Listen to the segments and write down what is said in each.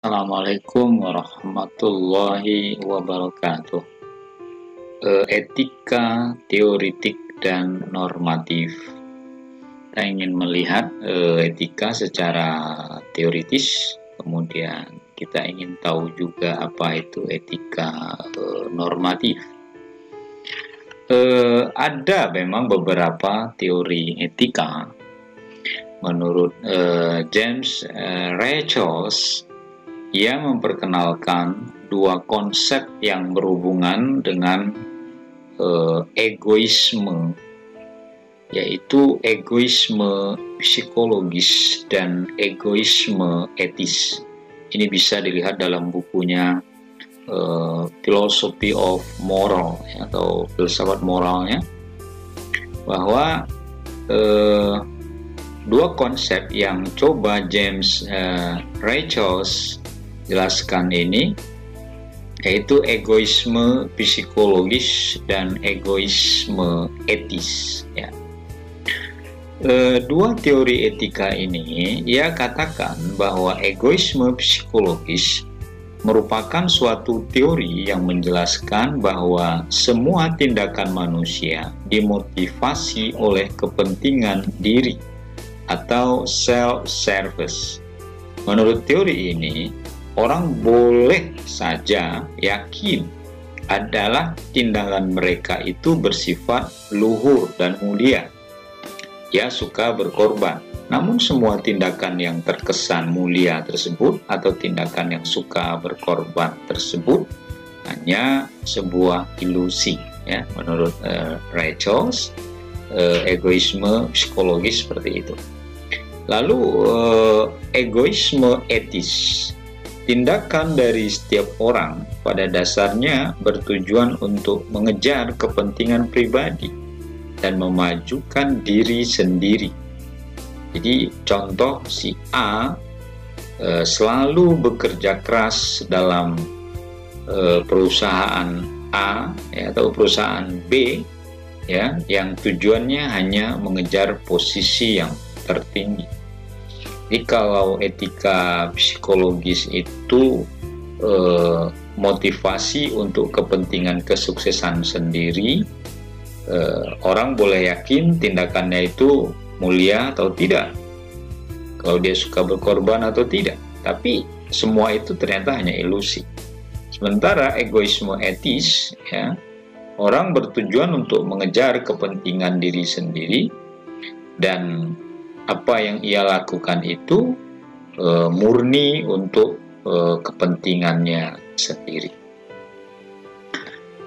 Assalamualaikum warahmatullahi wabarakatuh. Etika teoritik dan normatif. Kita ingin melihat etika secara teoritis, kemudian kita ingin tahu juga apa itu etika normatif. Ada memang beberapa teori etika. Menurut James Rachels, ia memperkenalkan dua konsep yang berhubungan dengan egoisme, yaitu egoisme psikologis dan egoisme etis. Ini bisa dilihat dalam bukunya Philosophy of Moral, atau filsafat moralnya, bahwa dua konsep yang coba James Rachels jelaskan ini, yaitu egoisme psikologis dan egoisme etis. Ya. Dua teori etika ini, ia katakan bahwa egoisme psikologis merupakan suatu teori yang menjelaskan bahwa semua tindakan manusia dimotivasi oleh kepentingan diri atau self-service. Menurut teori ini, orang boleh saja yakin adalah tindakan mereka itu bersifat luhur dan mulia. Ia suka berkorban. Namun semua tindakan yang terkesan mulia tersebut atau tindakan yang suka berkorban tersebut hanya sebuah ilusi. Ya, menurut Rachels, egoisme psikologis seperti itu. Lalu egoisme etis. Tindakan dari setiap orang pada dasarnya bertujuan untuk mengejar kepentingan pribadi dan memajukan diri sendiri. Jadi contoh, si A selalu bekerja keras dalam perusahaan A, ya, atau perusahaan B, ya, yang tujuannya hanya mengejar posisi yang tertinggi. Jadi kalau etika psikologis itu motivasi untuk kepentingan kesuksesan sendiri, orang boleh yakin tindakannya itu mulia atau tidak, kalau dia suka berkorban atau tidak. Tapi semua itu ternyata hanya ilusi. Sementara egoisme etis, ya, orang bertujuan untuk mengejar kepentingan diri sendiri, dan apa yang ia lakukan itu murni untuk kepentingannya sendiri.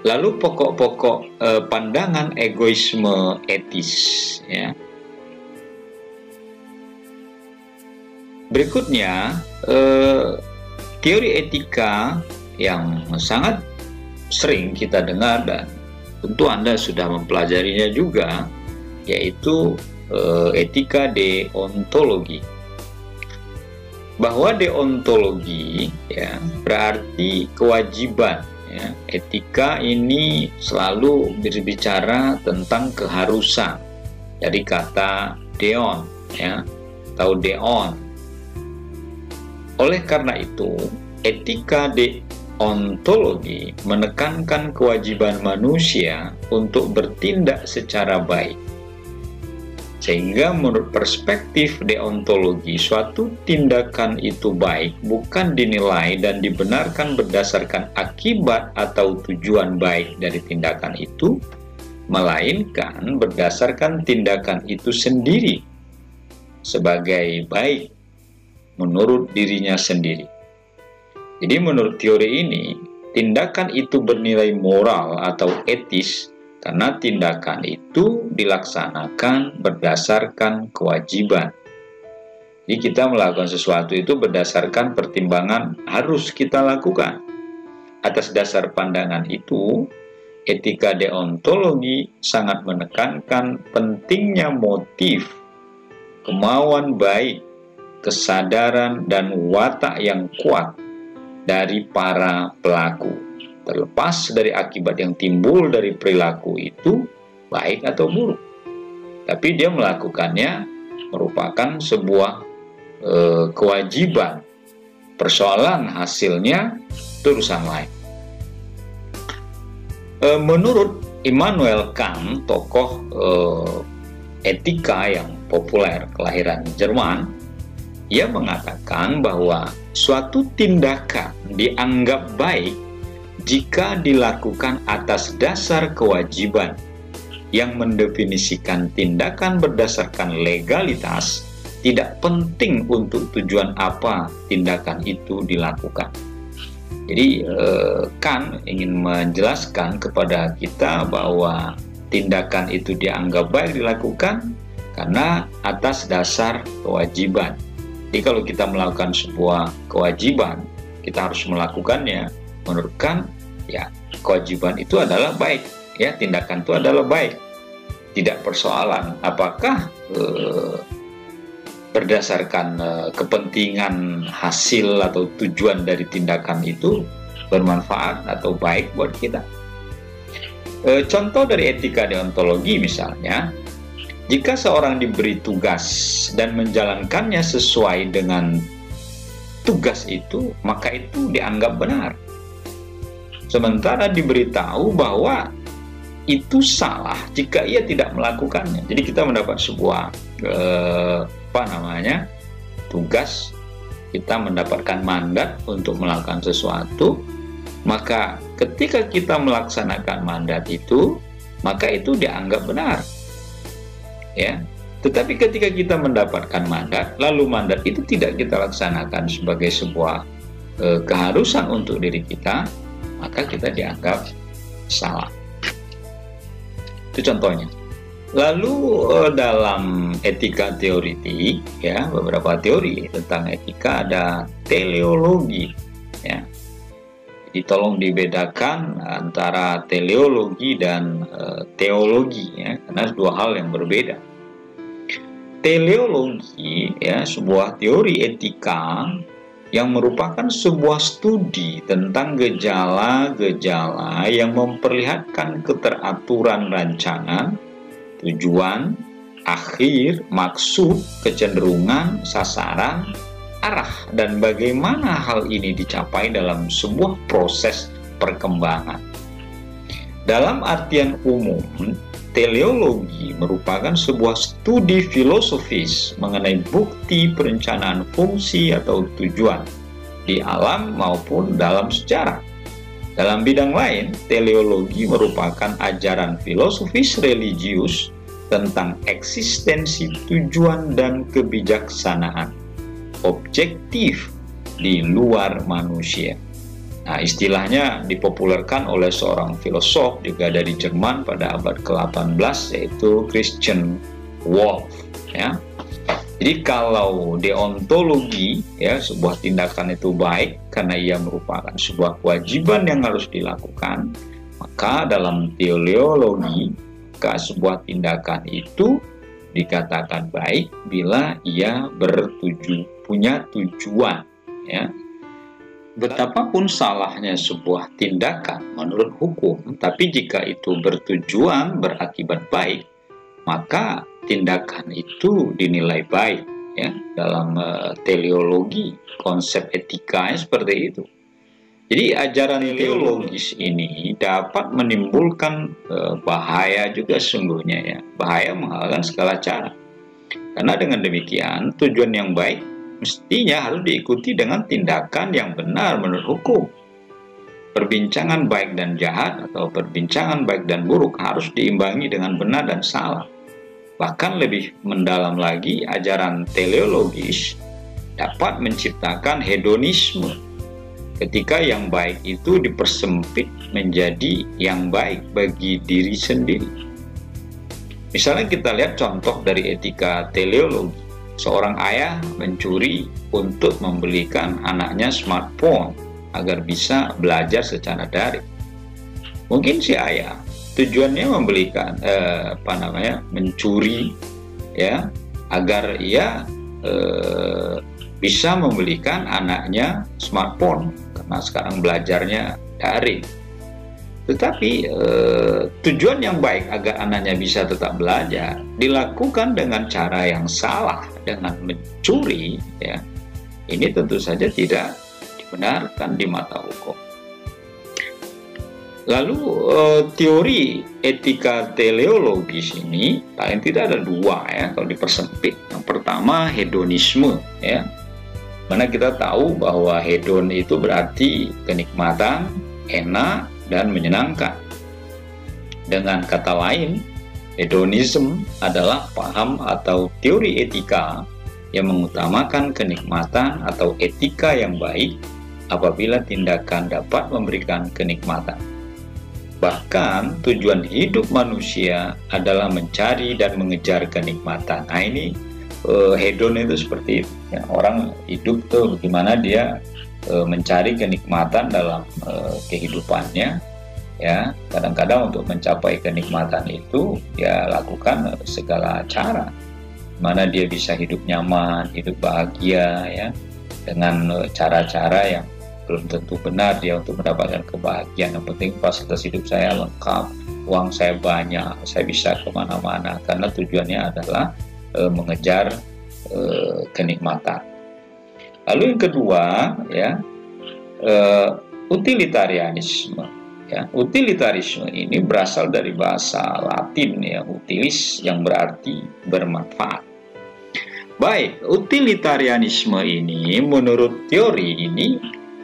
Lalu pokok-pokok pandangan egoisme etis, ya. Berikutnya, teori etika yang sangat sering kita dengar dan tentu Anda sudah mempelajarinya juga, yaitu etika deontologi. Bahwa deontologi, ya, berarti kewajiban. Ya. Etika ini selalu berbicara tentang keharusan. Dari kata deon, ya, atau deon. Oleh karena itu, etika deontologi menekankan kewajiban manusia untuk bertindak secara baik. Sehingga menurut perspektif deontologi, suatu tindakan itu baik bukan dinilai dan dibenarkan berdasarkan akibat atau tujuan baik dari tindakan itu, melainkan berdasarkan tindakan itu sendiri sebagai baik menurut dirinya sendiri. Jadi menurut teori ini, tindakan itu bernilai moral atau etis karena tindakan itu dilaksanakan berdasarkan kewajiban. Jadi kita melakukan sesuatu itu berdasarkan pertimbangan harus kita lakukan. Atas dasar pandangan itu, etika deontologi sangat menekankan pentingnya motif, kemauan baik, kesadaran dan watak yang kuat dari para pelaku, terlepas dari akibat yang timbul dari perilaku itu baik atau buruk. Tapi dia melakukannya merupakan sebuah kewajiban Persoalan hasilnya itu urusan lain. Menurut Immanuel Kant, tokoh etika yang populer kelahiran Jerman, ia mengatakan bahwa suatu tindakan dianggap baik jika dilakukan atas dasar kewajiban yang mendefinisikan tindakan berdasarkan legalitas, tidak penting untuk tujuan apa tindakan itu dilakukan. Jadi Kant ingin menjelaskan kepada kita bahwa tindakan itu dianggap baik dilakukan karena atas dasar kewajiban. Jadi kalau kita melakukan sebuah kewajiban, kita harus melakukannya. Menurut Kant, ya kewajiban itu adalah baik, ya tindakan itu adalah baik. Tidak persoalan apakah berdasarkan kepentingan hasil atau tujuan dari tindakan itu bermanfaat atau baik buat kita. Contoh dari etika deontologi misalnya, jika seorang diberi tugas dan menjalankannya sesuai dengan tugas itu, maka itu dianggap benar. Sementara diberitahu bahwa itu salah jika ia tidak melakukannya. Jadi kita mendapat sebuah tugas, kita mendapatkan mandat untuk melakukan sesuatu, maka ketika kita melaksanakan mandat itu, maka itu dianggap benar, ya. Tetapi ketika kita mendapatkan mandat, lalu mandat itu tidak kita laksanakan sebagai sebuah keharusan untuk diri kita, maka kita dianggap salah. Itu contohnya. Lalu dalam etika teoritik, ya beberapa teori tentang etika ada teleologi, ya. Jadi tolong dibedakan antara teleologi dan teologi, ya, karena dua hal yang berbeda. Teleologi, ya, sebuah teori etika yang merupakan sebuah studi tentang gejala-gejala yang memperlihatkan keteraturan rancangan, tujuan, akhir, maksud, kecenderungan, sasaran, arah, dan bagaimana hal ini dicapai dalam sebuah proses perkembangan. Dalam artian umum, teleologi merupakan sebuah studi filosofis mengenai bukti perencanaan fungsi atau tujuan di alam maupun dalam sejarah. Dalam bidang lain, teleologi merupakan ajaran filosofis religius tentang eksistensi tujuan dan kebijaksanaan objektif di luar manusia. Nah, istilahnya dipopulerkan oleh seorang filosof juga dari Jerman pada abad ke-18, yaitu Christian Wolff, ya. Jadi kalau deontologi, ya, sebuah tindakan itu baik karena ia merupakan sebuah kewajiban yang harus dilakukan, maka dalam teleologi, sebuah tindakan itu dikatakan baik bila ia punya tujuan, ya. Betapapun salahnya sebuah tindakan menurut hukum, tapi jika itu bertujuan berakibat baik, maka tindakan itu dinilai baik, ya. Dalam teleologi, konsep etikanya seperti itu. Jadi ajaran teologis ini dapat menimbulkan bahaya juga sesungguhnya, ya. Bahaya menghalalkan segala cara. Karena dengan demikian tujuan yang baik mestinya harus diikuti dengan tindakan yang benar menurut hukum. Perbincangan baik dan jahat atau perbincangan baik dan buruk harus diimbangi dengan benar dan salah. Bahkan lebih mendalam lagi, ajaran teleologis dapat menciptakan hedonisme ketika yang baik itu dipersempit menjadi yang baik bagi diri sendiri. Misalnya kita lihat contoh dari etika teleologi. Seorang ayah mencuri untuk membelikan anaknya smartphone agar bisa belajar secara daring. Mungkin si ayah tujuannya membelikan mencuri, ya, agar ia bisa membelikan anaknya smartphone karena sekarang belajarnya daring. Tetapi tujuan yang baik agar anaknya bisa tetap belajar dilakukan dengan cara yang salah, dengan mencuri, ya, ini tentu saja tidak dibenarkan di mata hukum. Lalu teori etika teleologis ini paling tidak ada dua ya kalau dipersempit. Yang pertama hedonisme ya, mana kita tahu bahwa hedon itu berarti kenikmatan, enak dan menyenangkan. Dengan kata lain, hedonisme adalah paham atau teori etika yang mengutamakan kenikmatan atau etika yang baik apabila tindakan dapat memberikan kenikmatan. Bahkan tujuan hidup manusia adalah mencari dan mengejar kenikmatan. Nah ini hedon itu seperti itu. Ya, orang hidup tuh bagaimana dia mencari kenikmatan dalam kehidupannya. Ya, kadang-kadang untuk mencapai kenikmatan itu dia lakukan segala cara. Mana dia bisa hidup nyaman, hidup bahagia ya, dengan cara-cara yang belum tentu benar dia untuk mendapatkan kebahagiaan. Yang penting fasilitas hidup saya lengkap, uang saya banyak, saya bisa kemana-mana, karena tujuannya adalah mengejar kenikmatan. Lalu yang kedua ya, utilitarianisme ya. Utilitarisme ini berasal dari bahasa Latin ya, utilis, yang berarti bermanfaat. Baik, utilitarianisme ini menurut teori ini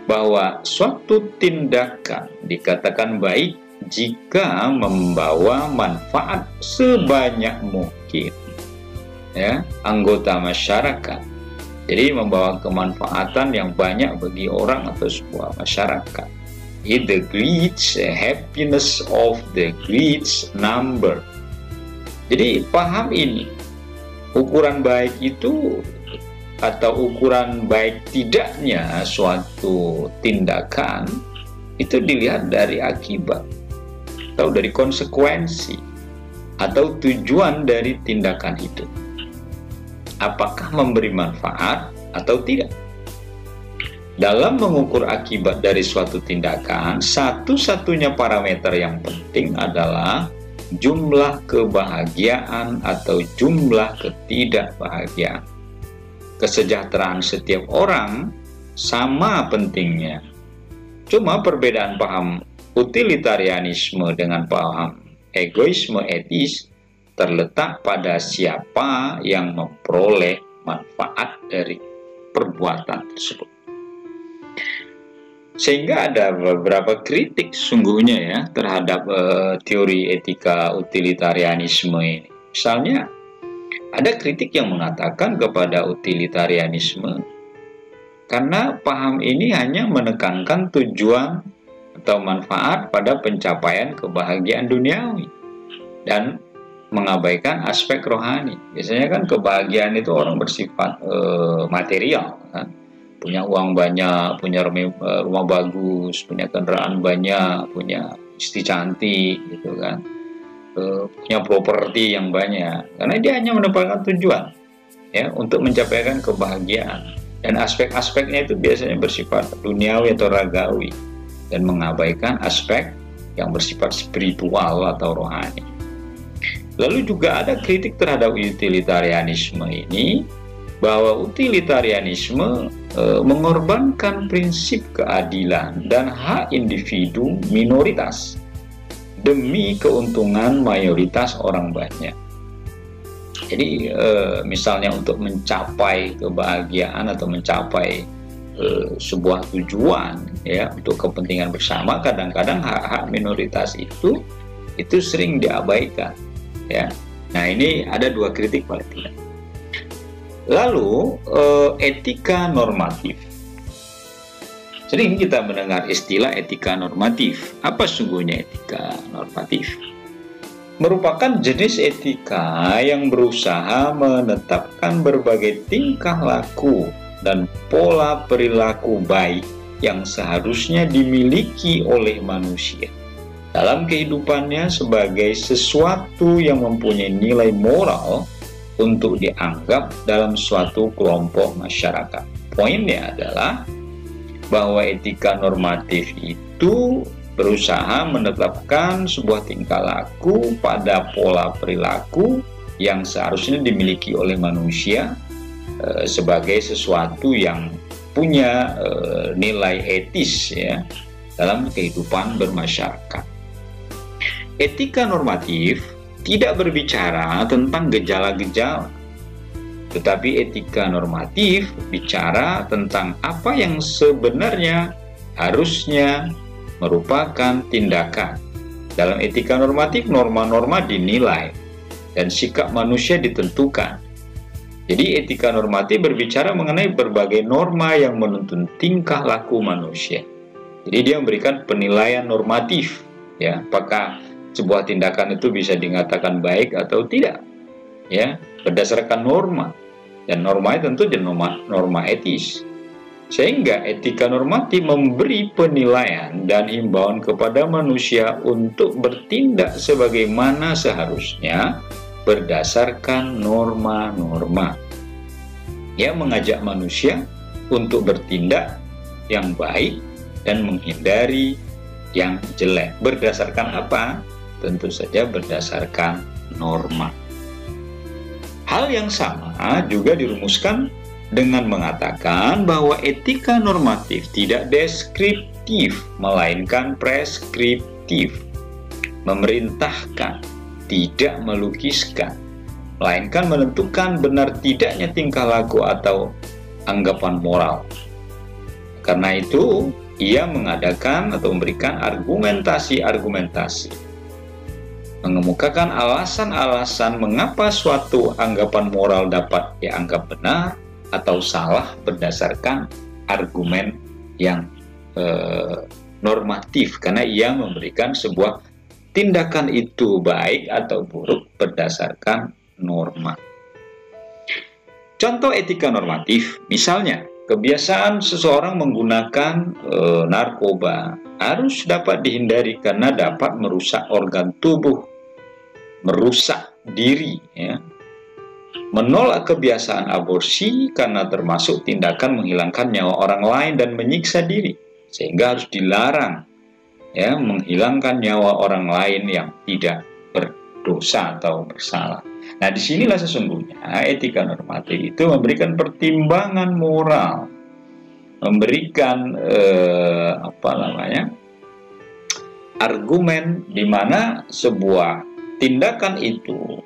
bahwa suatu tindakan dikatakan baik jika membawa manfaat sebanyak mungkin ya anggota masyarakat. Jadi membawa kemanfaatan yang banyak bagi orang atau sebuah masyarakat. It the greatest happiness of the greatest number. Jadi paham ini, ukuran baik itu atau ukuran baik tidaknya suatu tindakan itu dilihat dari akibat atau dari konsekuensi atau tujuan dari tindakan itu. Apakah memberi manfaat atau tidak? Dalam mengukur akibat dari suatu tindakan, satu-satunya parameter yang penting adalah jumlah kebahagiaan atau jumlah ketidakbahagiaan. Kesejahteraan setiap orang sama pentingnya. Cuma perbedaan paham utilitarianisme dengan paham egoisme etis terletak pada siapa yang memperoleh manfaat dari perbuatan tersebut. Sehingga ada beberapa kritik sungguhnya ya terhadap teori etika utilitarianisme ini. Misalnya, ada kritik yang mengatakan kepada utilitarianisme karena paham ini hanya menekankan tujuan atau manfaat pada pencapaian kebahagiaan duniawi dan mengabaikan aspek rohani. Biasanya kan kebahagiaan itu orang bersifat material kan? Punya uang banyak, punya rumah bagus, punya kendaraan banyak, punya istri cantik gitu kan, punya properti yang banyak, karena dia hanya mendapatkan tujuan ya untuk mencapaikan kebahagiaan, dan aspek-aspeknya itu biasanya bersifat duniawi atau ragawi dan mengabaikan aspek yang bersifat spiritual atau rohani. Lalu juga ada kritik terhadap utilitarianisme ini, bahwa utilitarianisme mengorbankan prinsip keadilan dan hak individu minoritas demi keuntungan mayoritas orang banyak. Jadi misalnya untuk mencapai kebahagiaan atau mencapai sebuah tujuan ya untuk kepentingan bersama, kadang-kadang hak-hak minoritas itu sering diabaikan ya. Nah, ini ada dua kritik paling tidak. Lalu etika normatif. Sering kita mendengar istilah etika normatif. Apa sungguhnya etika normatif? Merupakan jenis etika yang berusaha menetapkan berbagai tingkah laku dan pola perilaku baik yang seharusnya dimiliki oleh manusia dalam kehidupannya sebagai sesuatu yang mempunyai nilai moral untuk dianggap dalam suatu kelompok masyarakat. Poinnya adalah bahwa etika normatif itu berusaha menetapkan sebuah tingkah laku pada pola perilaku yang seharusnya dimiliki oleh manusia sebagai sesuatu yang punya nilai etis ya dalam kehidupan bermasyarakat. Etika normatif tidak berbicara tentang gejala-gejala, tetapi etika normatif bicara tentang apa yang sebenarnya harusnya merupakan tindakan. Dalam etika normatif, norma-norma dinilai dan sikap manusia ditentukan. Jadi etika normatif berbicara mengenai berbagai norma yang menuntun tingkah laku manusia. Jadi dia memberikan penilaian normatif, ya, apakah sebuah tindakan itu bisa dikatakan baik atau tidak, ya, berdasarkan norma. Dan norma itu tentu norma etis. Sehingga etika normatif memberi penilaian dan himbauan kepada manusia untuk bertindak sebagaimana seharusnya berdasarkan norma-norma. Ia mengajak manusia untuk bertindak yang baik dan menghindari yang jelek. Berdasarkan apa? Tentu saja berdasarkan norma. Hal yang sama juga dirumuskan dengan mengatakan bahwa etika normatif tidak deskriptif, melainkan preskriptif. Memerintahkan, tidak melukiskan, melainkan menentukan benar tidaknya tingkah laku atau anggapan moral. Karena itu, ia mengadakan atau memberikan argumentasi-argumentasi, mengemukakan alasan-alasan mengapa suatu anggapan moral dapat dianggap benar atau salah berdasarkan argumen yang normatif, karena ia memberikan sebuah tindakan itu baik atau buruk berdasarkan norma. Contoh etika normatif, misalnya kebiasaan seseorang menggunakan narkoba harus dapat dihindari karena dapat merusak organ tubuh, merusak diri, ya. Menolak kebiasaan aborsi karena termasuk tindakan menghilangkan nyawa orang lain dan menyiksa diri, sehingga harus dilarang, ya, menghilangkan nyawa orang lain yang tidak berdosa atau bersalah. Nah, disinilah sesungguhnya etika normatif itu memberikan pertimbangan moral, memberikan argumen di mana sebuah tindakan itu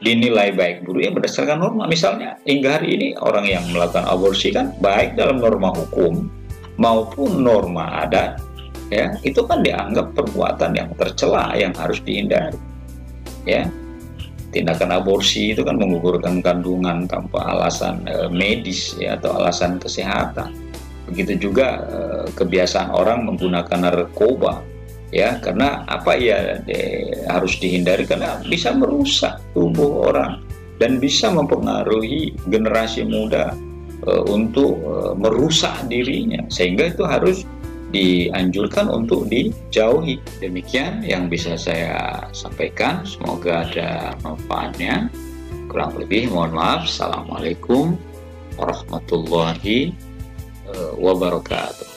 dinilai baik buruknya berdasarkan norma. Misalnya hingga hari ini orang yang melakukan aborsi kan baik dalam norma hukum maupun norma adat, ya, itu kan dianggap perbuatan yang tercela yang harus dihindari, ya. Tindakan aborsi itu kan menggugurkan kandungan tanpa alasan medis, ya, atau alasan kesehatan. Begitu juga kebiasaan orang menggunakan narkoba, ya, karena apa ya, harus dihindari karena bisa merusak tubuh orang dan bisa mempengaruhi generasi muda untuk merusak dirinya, sehingga itu harus dianjurkan untuk dijauhi. Demikian yang bisa saya sampaikan, semoga ada manfaatnya. Kurang lebih mohon maaf. Assalamualaikum warahmatullahi wabarakatuh.